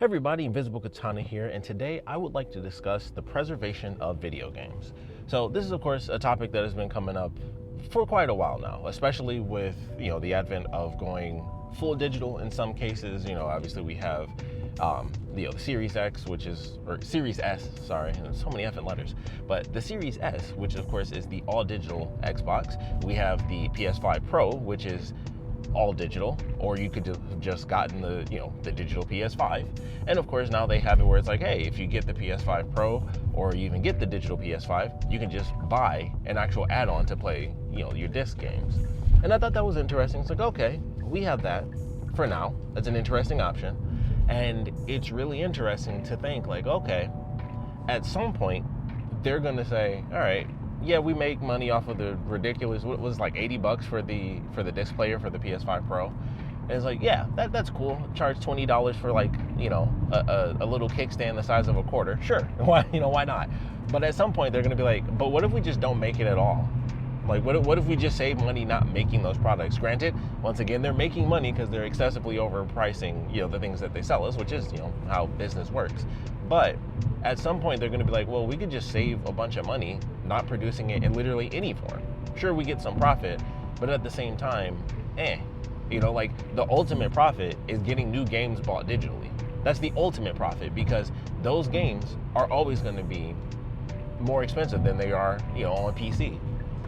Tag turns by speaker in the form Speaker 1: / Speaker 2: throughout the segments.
Speaker 1: Hey everybody, Invisiblekatana here, and today I would like to discuss the preservation of video games. So this is of course a topic that has been coming up for quite a while now, especially with the advent of going full digital in some cases. Obviously we have the Series X, or Series S, sorry, and so many effing letters, but the Series S, which of course is the all digital Xbox. We have the PS5 Pro, which is all digital, or you could have just gotten the digital PS5. And of course now they have it where it's like, hey, if you get the PS5 Pro or you even get the digital PS5, you can just buy an actual add-on to play your disc games. And I thought that was interesting. It's like, okay, we have that for now. That's an interesting option. And it's really interesting to think like, okay, at some point they're gonna say, all right, yeah, we make money off of the ridiculous, what was like $80 for the disc player for the PS5 Pro. And it's like, yeah, that's cool. Charge $20 for like, a little kickstand the size of a quarter. Sure, why not? But at some point they're gonna be like, but what if we just don't make it at all? Like, what if we just save money not making those products? Granted, once again, they're making money because they're excessively overpricing, the things that they sell us, which is, how business works. But at some point, they're going to be like, well, we could just save a bunch of money not producing it in literally any form. Sure, we get some profit, but at the same time, like the ultimate profit is getting new games bought digitally. That's the ultimate profit, because those games are always going to be more expensive than they are, on PC.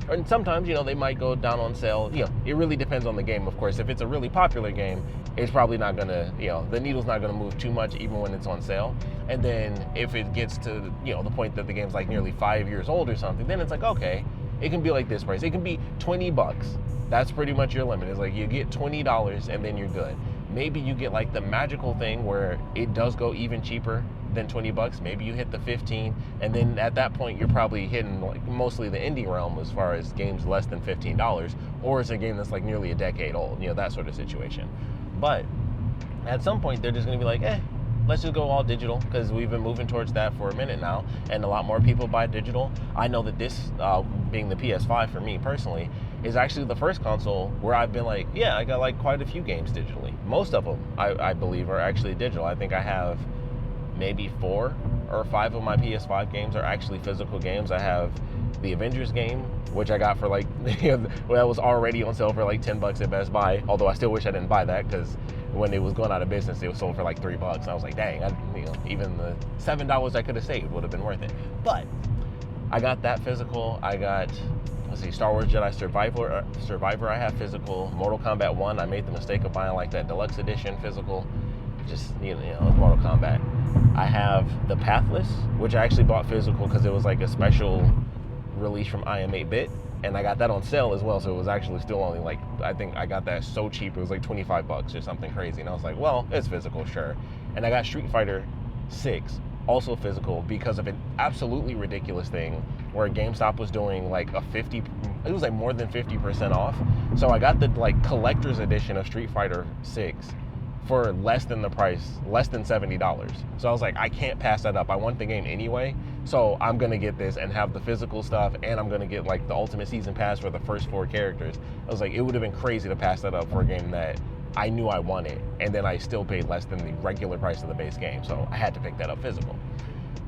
Speaker 1: And sometimes, they might go down on sale. It really depends on the game, of course. If it's a really popular game, it's probably not gonna, the needle's not gonna move too much even when it's on sale. And then if it gets to, the point that the game's like nearly 5 years old or something, then it's like, okay, it can be like this price. It can be $20. That's pretty much your limit. It's like you get $20 and then you're good. Maybe you get like the magical thing where it does go even cheaper than $20. Maybe you hit the 15, and then at that point you're probably hitting like mostly the indie realm as far as games less than $15, or it's a game that's like nearly a decade old, that sort of situation. But at some point they're just gonna be like, let's just go all digital, because we've been moving towards that for a minute now, and a lot more people buy digital. I know that this, being the PS5 for me personally, is actually the first console where I've been like, yeah, I got like quite a few games digitally. Most of them, I believe, are actually digital. I think I have maybe 4 or 5 of my PS5 games are actually physical games. I have the Avengers game, which I got for like, that was already on sale for like $10 at Best Buy. Although I still wish I didn't buy that, because when it was going out of business, it was sold for like $3. I was like, dang, even the $7 I could have saved would have been worth it. But I got that physical. I got, Star Wars Jedi Survivor I have physical. Mortal Kombat 1, I made the mistake of buying like that deluxe edition physical. Just, Mortal Kombat. I have the Pathless, which I actually bought physical because it was like a special release from IM8-bit, and I got that on sale as well, so it was actually still only like, I think I got that so cheap, it was like $25 or something crazy, and I was like, well, it's physical, sure. And I got Street Fighter 6, also physical, because of an absolutely ridiculous thing where GameStop was doing like it was like more than 50% off, so I got the like collector's edition of Street Fighter 6 for less than the price, less than $70. So I was like, I can't pass that up. I want the game anyway, so I'm gonna get this and have the physical stuff, and I'm gonna get like the Ultimate Season Pass for the first 4 characters. I was like, it would have been crazy to pass that up for a game that I knew I wanted, and then I still paid less than the regular price of the base game, so I had to pick that up physical.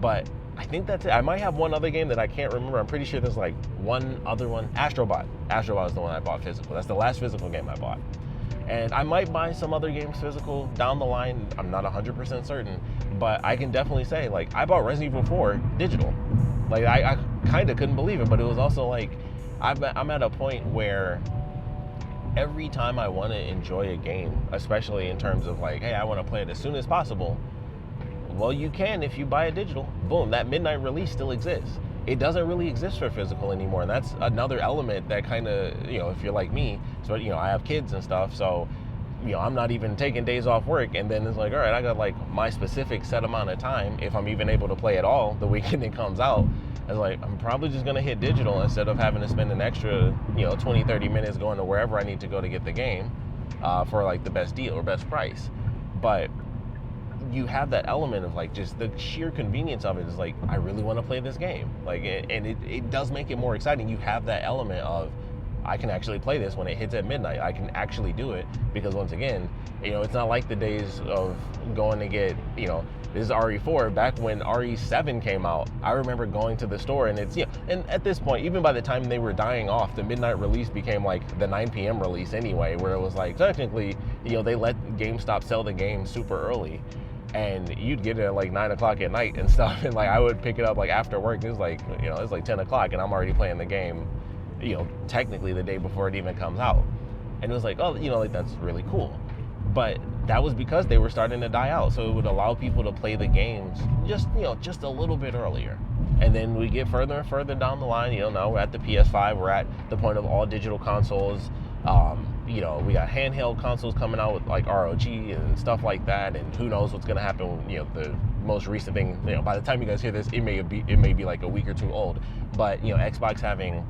Speaker 1: But I think that's it. I might have one other game that I can't remember. I'm pretty sure there's like one other one. Astrobot is the one I bought physical. That's the last physical game I bought. And I might buy some other games physical down the line. I'm not 100% certain, but I can definitely say, like, I bought Resident Evil 4 digital. Like, I kind of couldn't believe it, but it was also like, I'm at a point where every time I want to enjoy a game, especially in terms of like, hey, I want to play it as soon as possible, well, you can if you buy it digital. Boom, that midnight release still exists. It doesn't really exist for physical anymore, and that's another element that kind of, if you're like me, so I have kids and stuff, so I'm not even taking days off work, and then it's like, all right, I got like my specific set amount of time, if I'm even able to play at all the weekend it comes out. It's like, I'm probably just gonna hit digital instead of having to spend an extra 20-30 minutes going to wherever I need to go to get the game for like the best deal or best price. But you have that element of like just the sheer convenience of it is like, I really want to play this game, like, and it does make it more exciting. You have that element of, I can actually play this when it hits at midnight. I can actually do it because once again, it's not like the days of going to get, this is RE4. Back when RE7 came out, I remember going to the store and it's, and at this point, even by the time they were dying off, the midnight release became like the 9 p.m. release anyway, where it was like, technically, they let GameStop sell the game super early. And you'd get it at like 9 o'clock at night and stuff. And like, I would pick it up like after work. It was like, it's like 10 o'clock and I'm already playing the game, technically the day before it even comes out. And it was like, oh, like that's really cool. But that was because they were starting to die out. So it would allow people to play the games just a little bit earlier. And then we get further and further down the line, now we're at the PS5, we're at the point of all digital consoles. We got handheld consoles coming out with like ROG and stuff like that, and who knows what's going to happen. The most recent thing, by the time you guys hear this, it may be like a week or two old. But Xbox having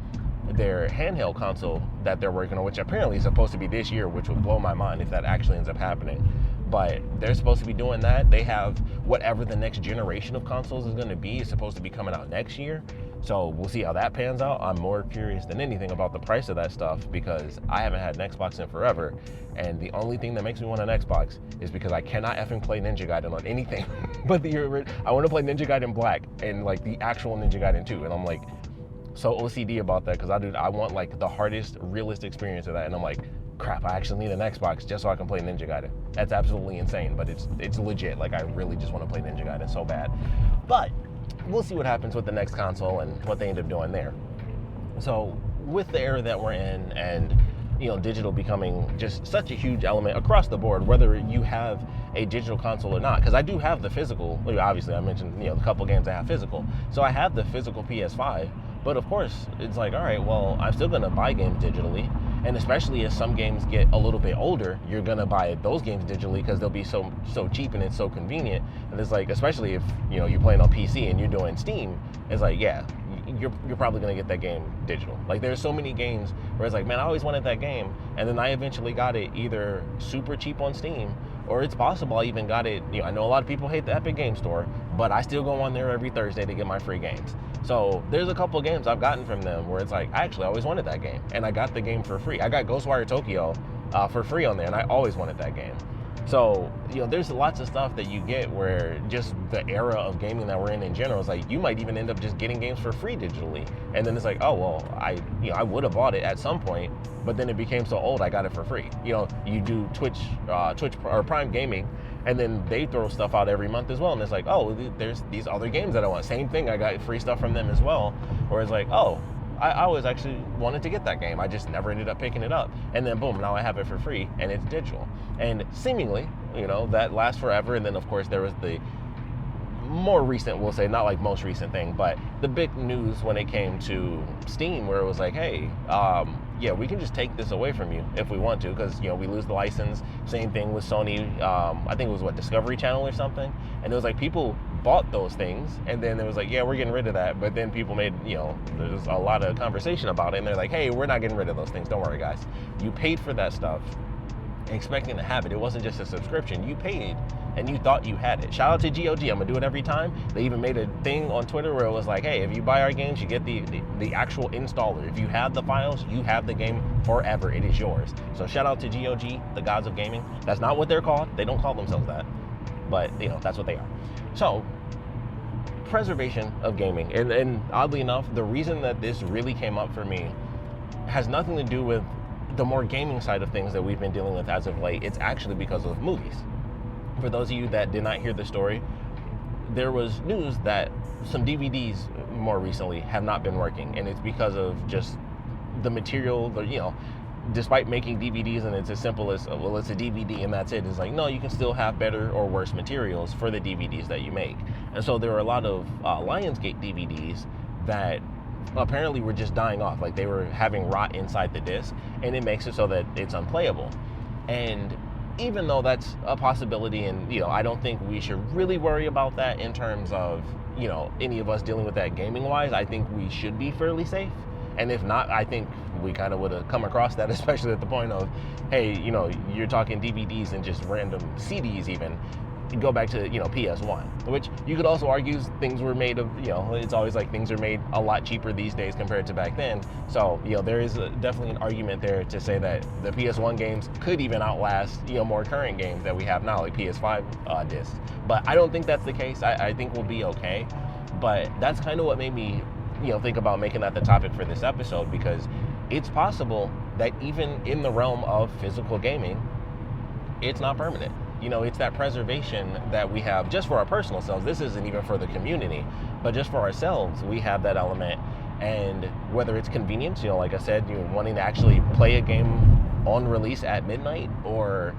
Speaker 1: their handheld console that they're working on, which apparently is supposed to be this year, which would blow my mind if that actually ends up happening. But they're supposed to be doing that. They have whatever the next generation of consoles is going to be is supposed to be coming out next year. So we'll see how that pans out. I'm more curious than anything about the price of that stuff because I haven't had an Xbox in forever. And the only thing that makes me want an Xbox is because I cannot effing play Ninja Gaiden on anything but I want to play Ninja Gaiden Black and like the actual Ninja Gaiden 2. And I'm like so OCD about that because I want like the hardest realist experience of that. And I'm like, crap, I actually need an Xbox just so I can play Ninja Gaiden. That's absolutely insane, but it's legit. Like I really just want to play Ninja Gaiden so bad. But we'll see what happens with the next console and what they end up doing there. So with the era that we're in and digital becoming just such a huge element across the board, whether you have a digital console or not, because I do have the physical, obviously I mentioned a couple games I have physical, so I have the physical PS5, but of course it's like, all right, well, I'm still gonna buy games digitally. And especially as some games get a little bit older, you're gonna buy those games digitally because they'll be so cheap and it's so convenient. And it's like, especially if you're playing on PC and you're doing Steam, it's like, yeah, you're probably gonna get that game digital. Like there's so many games where it's like, man, I always wanted that game, and then I eventually got it either super cheap on Steam, or it's possible I even got it. I know a lot of people hate the Epic Game Store, but I still go on there every Thursday to get my free games. So there's a couple of games I've gotten from them where it's like, I actually always wanted that game, and I got the game for free. I got Ghostwire Tokyo for free on there, and I always wanted that game. So, there's lots of stuff that you get where just the era of gaming that we're in general is like, you might even end up just getting games for free digitally. And then it's like, oh, well, I would have bought it at some point, but then it became so old, I got it for free. You do Twitch or Prime Gaming, and then they throw stuff out every month as well. And it's like, oh, there's these other games that I want. Same thing, I got free stuff from them as well. Where it's like, oh, I always actually wanted to get that game. I just never ended up picking it up. And then boom, now I have it for free and it's digital. And seemingly, that lasts forever. And then of course there was the more recent, we'll say, not like most recent thing, but the big news when it came to Steam where it was like, hey, yeah, we can just take this away from you if we want to, because we lose the license. Same thing with Sony. I think it was Discovery Channel or something, and it was like people bought those things, and then it was like, yeah, we're getting rid of that. But then people made, there's a lot of conversation about it, and they're like, hey, we're not getting rid of those things. Don't worry, guys. You paid for that stuff, expecting to have it. It wasn't just a subscription. You paid and you thought you had it. Shout out to GOG. I'm gonna do it every time. They even made a thing on Twitter where it was like, hey, if you buy our games, you get the actual installer. If you have the files, you have the game forever. It is yours. So shout out to GOG, the gods of gaming. That's not what they're called. They don't call themselves that, but that's what they are. So preservation of gaming, and oddly enough, the reason that this really came up for me has nothing to do with the more gaming side of things that we've been dealing with as of late. It's actually because of movies. For those of you that did not hear the story, there was news that some DVDs more recently have not been working, and it's because of just the material, despite making DVDs and it's as simple as, well, it's a DVD and that's it. It's like, no, you can still have better or worse materials for the DVDs that you make. And so there were a lot of Lionsgate DVDs that apparently were just dying off. Like they were having rot inside the disc, and it makes it so that it's unplayable. And even though that's a possibility, and I don't think we should really worry about that in terms of any of us dealing with that gaming wise. I think we should be fairly safe, and if not, I think we kind of would have come across that, especially at the point of, hey, you're talking DVDs and just random CDs even. go back to, PS1, which you could also argue things were made of, it's always like things are made a lot cheaper these days compared to back then. So, there is definitely an argument there to say that the PS1 games could even outlast, more current games that we have now, like PS5 discs. But I don't think that's the case. I think we'll be okay. But that's kind of what made me, think about making that the topic for this episode, because it's possible that even in the realm of physical gaming, it's not permanent. It's that preservation that we have just for our personal selves. This isn't even for the community, but just for ourselves, we have that element. And whether it's convenience, like I said, wanting to actually play a game on release at midnight, or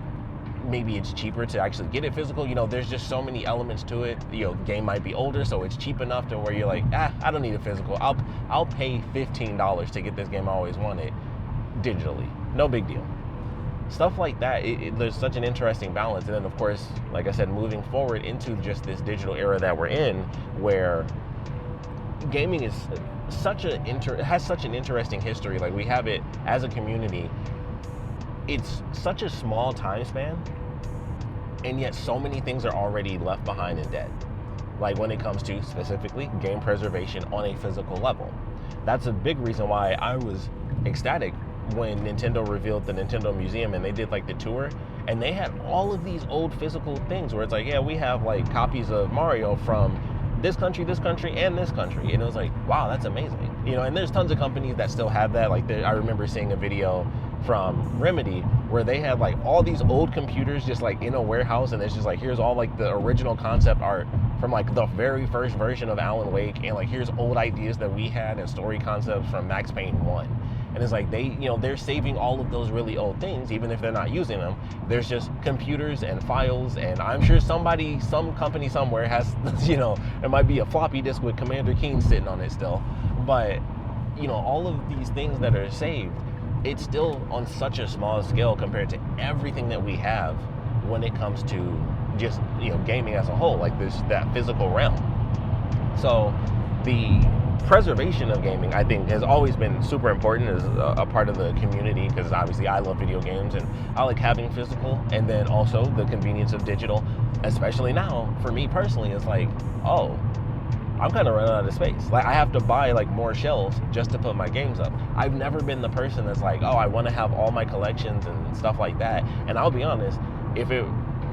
Speaker 1: maybe it's cheaper to actually get it physical. There's just so many elements to it. The game might be older, so it's cheap enough to where you're like, I don't need a physical. I'll pay $15 to get this game I always wanted digitally. No big deal. Stuff like that, there's such an interesting balance. And then, of course, like I said, moving forward into just this digital era that we're in, where gaming is it has such an interesting history. Like, we have it as a community. It's such a small time span, and yet so many things are already left behind and dead. Like, when it comes to specifically game preservation on a physical level. That's a big reason why I was ecstatic when Nintendo revealed the Nintendo Museum and they did like the tour, and they had all of these old physical things where it's like, yeah, we have like copies of Mario from this country, and this country. And it was like, wow, that's amazing. And there's tons of companies that still have that. Like, I remember seeing a video from Remedy where they had like all these old computers just like in a warehouse, and it's just like, here's all like the original concept art from like the very first version of Alan Wake, and like here's old ideas that we had and story concepts from Max Payne 1. And it's like they're saving all of those really old things, even if they're not using them. There's just computers and files, and I'm sure some company somewhere has, there might be a floppy disk with Commander Keen sitting on it still. But, all of these things that are saved, it's still on such a small scale compared to everything that we have when it comes to just, gaming as a whole, like that physical realm. So the preservation of gaming, I think, has always been super important as a part of the community, because obviously I love video games and I like having physical, and then also the convenience of digital, especially now for me personally. It's like, oh, I'm kind of running out of space. Like, I have to buy like more shelves just to put my games up. I've never been the person that's like, oh, I want to have all my collections and stuff like that. And I'll be honest, if it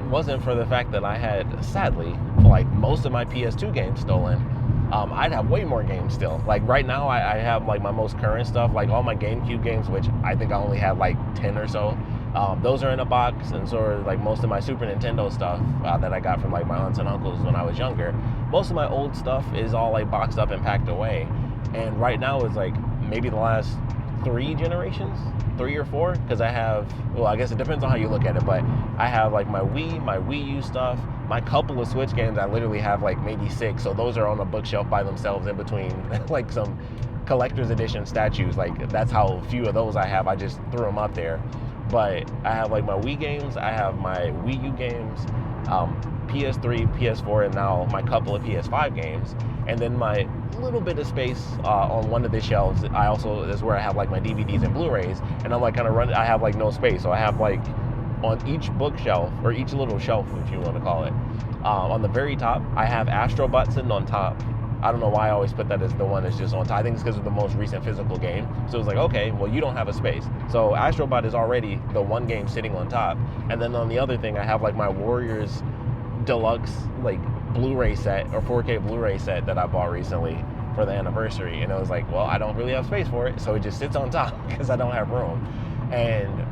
Speaker 1: wasn't for the fact that I had, sadly, like most of my PS2 games stolen, I'd have way more games still. Like, right now I have like my most current stuff, like all my GameCube games, which I think I only have like 10 or so. Those are in a box, and so are like most of my Super Nintendo stuff that I got from like my aunts and uncles when I was younger. Most of my old stuff is all like boxed up and packed away. And right now is like maybe the last 3 generations, 3 or 4, because I have, well, I guess it depends on how you look at it, but I have like my Wii U stuff, my couple of Switch games. I literally have like maybe 6, so those are on a bookshelf by themselves in between like some collector's edition statues. Like, that's how few of those I have. I just threw them up there. But I have like my Wii games, I have my Wii U games, PS3, PS4, and now my couple of PS5 games. And then my little bit of space on one of the shelves, is where I have like my DVDs and Blu-rays. And I'm like kind of I have like no space. So I have like on each bookshelf, or each little shelf, if you want to call it, on the very top, I have Astro Bot sitting on top. I don't know why I always put that as the one that's just on top. I think it's because of the most recent physical game. So it's like, okay, well, you don't have a space. So Astro Bot is already the one game sitting on top. And then on the other thing, I have like my Warriors Deluxe like Blu-ray set, or 4K Blu-ray set that I bought recently for the anniversary. And I was like, well, I don't really have space for it, so it just sits on top because I don't have room. And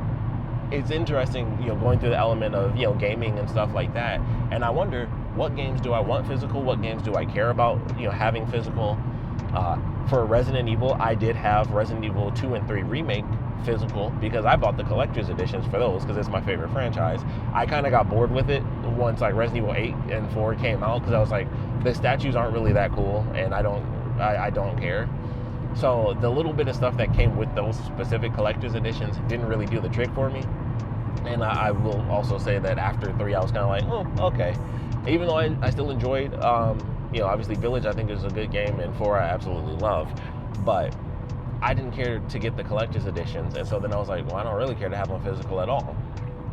Speaker 1: it's interesting, going through the element of, gaming and stuff like that. And I wonder, what games do I want physical? What games do I care about, having physical? For Resident Evil, I did have Resident Evil 2 and 3 Remake physical because I bought the collector's editions for those because it's my favorite franchise. I kind of got bored with it once like Resident Evil 8 and 4 came out because I was like, the statues aren't really that cool, and I don't care. So the little bit of stuff that came with those specific collector's editions didn't really do the trick for me. And I will also say that after 3, I was kind of like, oh, okay. Even though I still enjoyed, obviously Village, I think is a good game, and 4 I absolutely love. But I didn't care to get the collector's editions, and so then I was like, well, I don't really care to have them physical at all.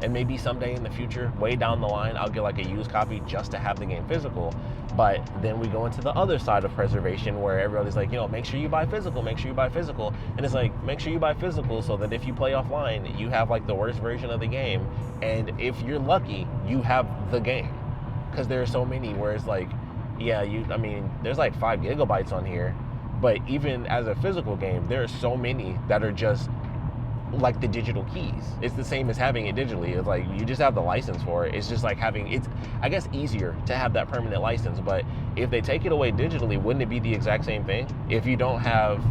Speaker 1: And maybe someday in the future, way down the line, I'll get like a used copy just to have the game physical. But then we go into the other side of preservation where everybody's like, make sure you buy physical, make sure you buy physical. And it's like, make sure you buy physical so that if you play offline, you have like the worst version of the game. And if you're lucky, you have the game. Because there are so many where it's like, there's like 5 gigabytes on here. But even as a physical game, there are so many that are just like the digital keys. It's the same as having it digitally. It's like you just have the license for it. It's just like it's I guess easier to have that permanent license. But if they take it away digitally, wouldn't it be the exact same thing? If you don't have,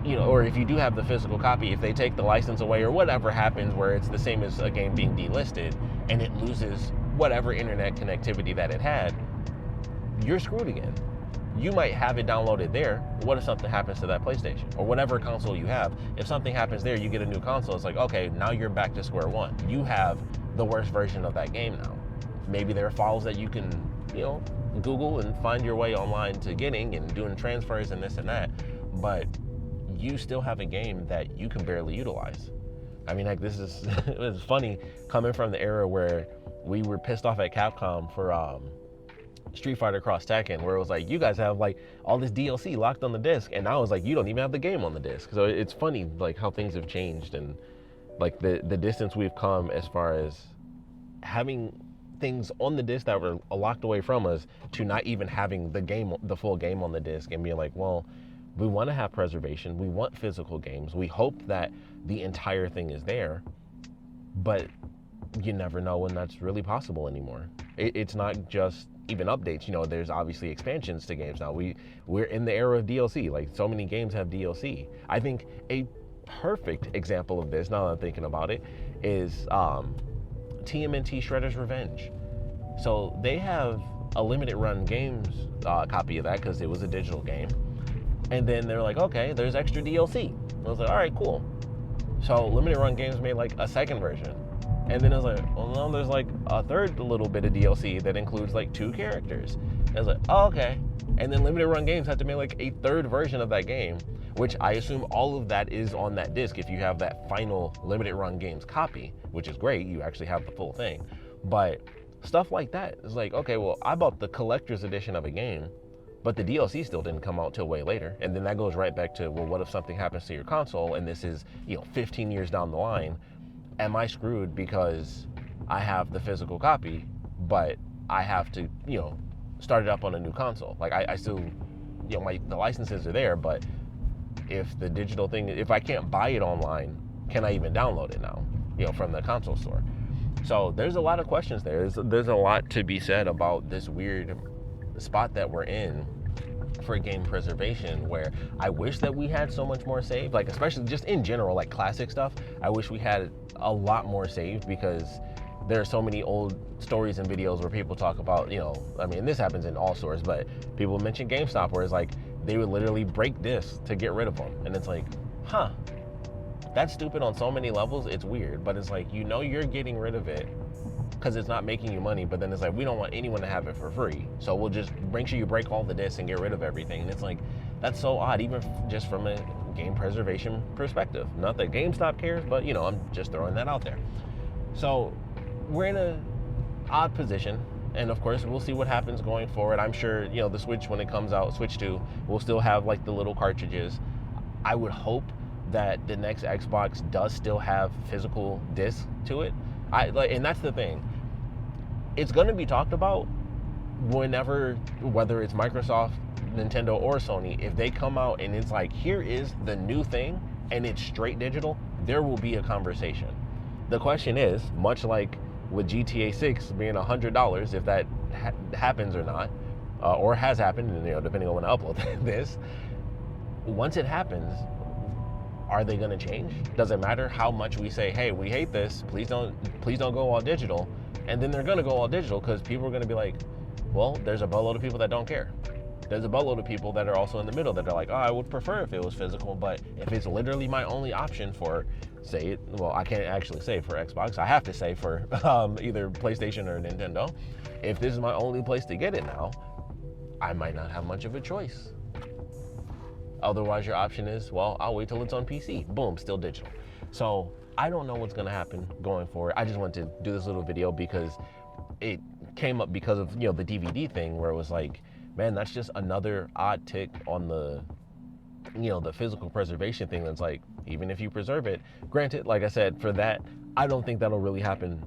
Speaker 1: or if you do have the physical copy, if they take the license away or whatever happens where it's the same as a game being delisted and it loses whatever internet connectivity that it had, you're screwed again. You might have it downloaded there. What if something happens to that PlayStation or whatever console you have? If something happens there, you get a new console. It's like, okay, now you're back to square one. You have the worst version of that game now. Maybe there are files that you can, Google and find your way online to getting and doing transfers and this and that. But you still have a game that you can barely utilize. I mean, like it's funny coming from the era where we were pissed off at Capcom for Street Fighter Cross Tekken, where it was like, you guys have like all this DLC locked on the disc, and now it's like you don't even have the game on the disc. So it's funny like how things have changed and like the distance we've come as far as having things on the disc that were locked away from us to not even having the full game on the disc and being like, well, we want to have preservation, we want physical games, we hope that the entire thing is there, but you never know when that's really possible anymore. It's not just even updates. There's obviously expansions to games now. We're in the era of DLC. Like so many games have DLC. I think a perfect example of this, now that I'm thinking about it, is TMNT Shredder's Revenge. So they have a limited run games copy of that because it was a digital game. And then they're like, okay, there's extra DLC. And I was like, all right, cool. So limited run games made like a second version. And then I was like, well, no, there's like a third little bit of DLC that includes like 2 characters. And I was like, oh, okay. And then limited run games had to make like a third version of that game, which I assume all of that is on that disc if you have that final limited run games copy, which is great. You actually have the full thing. But stuff like that is like, okay, well, I bought the collector's edition of a game, but the DLC still didn't come out till way later. And then that goes right back to, well, what if something happens to your console and this is, 15 years down the line? Am I screwed because I have the physical copy, but I have to, start it up on a new console? Like I still, the licenses are there, but if the digital thing, if I can't buy it online, can I even download it now, from the console store? So there's a lot of questions there. There's a lot to be said about this weird spot that we're in for game preservation, where I wish that we had so much more saved, like especially just in general, like classic stuff. I wish we had a lot more saved because there are so many old stories and videos where people talk about, this happens in all stores, but people mention GameStop where it's like they would literally break discs to get rid of them. And it's like, that's stupid on so many levels. It's weird, but it's like, you're getting rid of it because it's not making you money, but then it's like, we don't want anyone to have it for free, so we'll just make sure you break all the discs and get rid of everything. And it's like, that's so odd, even just from a game preservation perspective. Not that GameStop cares, but I'm just throwing that out there. So we're in a odd position, and of course we'll see what happens going forward. I'm sure the Switch, when it comes out, Switch 2 will still have like the little cartridges. I would hope that the next Xbox does still have physical discs to it. And that's the thing. It's going to be talked about whenever, whether it's Microsoft, Nintendo, or Sony, if they come out and it's like, here is the new thing and it's straight digital, there will be a conversation. The question is, much like with GTA 6 being $100, if that happens or not, or has happened, depending on when I upload this, once it happens, are they going to change? Does it matter how much we say, hey, we hate this, please don't go all digital? And then they're going to go all digital because people are going to be like, well, there's a boatload of people that don't care. There's a boatload of people that are also in the middle that are like, oh, I would prefer if it was physical, but if it's literally my only option for, I can't actually say for Xbox, I have to say for either PlayStation or Nintendo, if this is my only place to get it now, I might not have much of a choice. Otherwise, your option is, well, I'll wait till it's on PC. Boom, still digital. So I don't know what's gonna happen going forward. I just wanted to do this little video because it came up because of, you know, the DVD thing, where it was like, man, that's just another odd tick on the, you know, the physical preservation thing. That's like, even if you preserve it, granted, like I said, for that, I don't think that'll really happen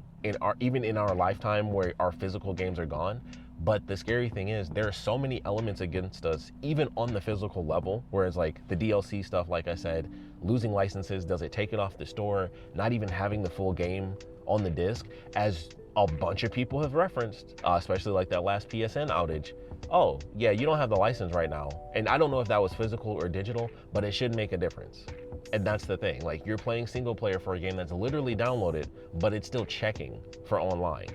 Speaker 1: even in our lifetime where our physical games are gone. But the scary thing is, there are so many elements against us, even on the physical level, whereas like the DLC stuff, like I said, losing licenses, does it take it off the store, not even having the full game on the disc, as a bunch of people have referenced, especially like that last PSN outage. Oh, yeah, you don't have the license right now. And I don't know if that was physical or digital, but it should make a difference. And that's the thing. Like, you're playing single player for a game that's literally downloaded, but it's still checking for online.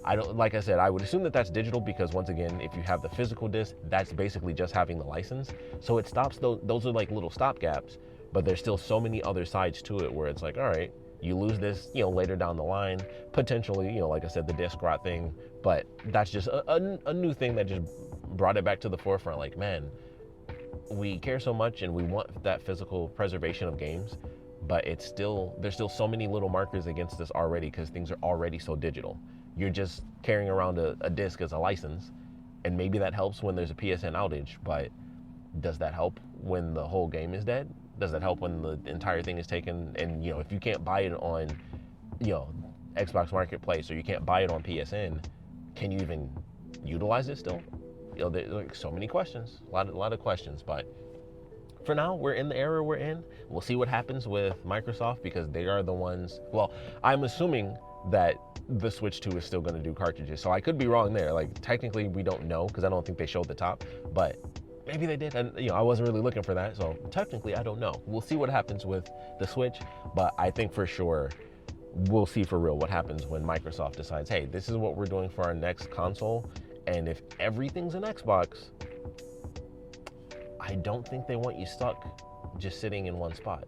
Speaker 1: I don't, like I said, I would assume that that's digital because, once again, if you have the physical disc, that's basically just having the license. So it stops, those are like little stopgaps, but there's still so many other sides to it where it's like, all right, you lose this, you know, later down the line, potentially, you know, like I said, the disc rot thing, but that's just a new thing that just brought it back to the forefront. Like, man, we care so much and we want that physical preservation of games, but there's still so many little markers against us already because things are already so digital. You're just carrying around a disc as a license, and maybe that helps when there's a PSN outage, but does that help when the whole game is dead? Does that help when the entire thing is taken? And, you know, if you can't buy it on, you know, Xbox Marketplace, or you can't buy it on PSN, can you even utilize it still? You know, there's like so many questions, a lot of questions. But for now, we're in the era we're in. We'll see what happens with Microsoft, because they are the ones, well, I'm assuming that the Switch 2 is still going to do cartridges. So I could be wrong there. Like, technically we don't know, because I don't think they showed the top, but maybe they did. And, you know, I wasn't really looking for that. So technically, I don't know. We'll see what happens with the Switch, but I think for sure we'll see for real what happens when Microsoft decides, hey, this is what we're doing for our next console. And if everything's an Xbox, I don't think they want you stuck just sitting in one spot.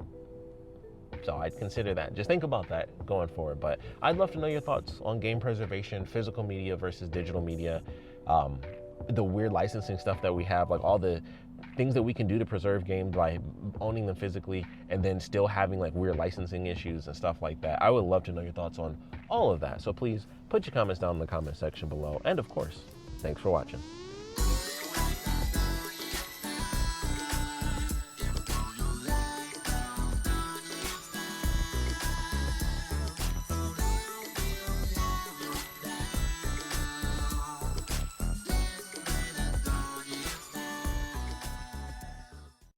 Speaker 1: So I'd consider that. Just think about that going forward. But I'd love to know your thoughts on game preservation, physical media versus digital media, the weird licensing stuff that we have, like all the things that we can do to preserve games by owning them physically, and then still having like weird licensing issues and stuff like that. I would love to know your thoughts on all of that. So please put your comments down in the comment section below. And of course, thanks for watching.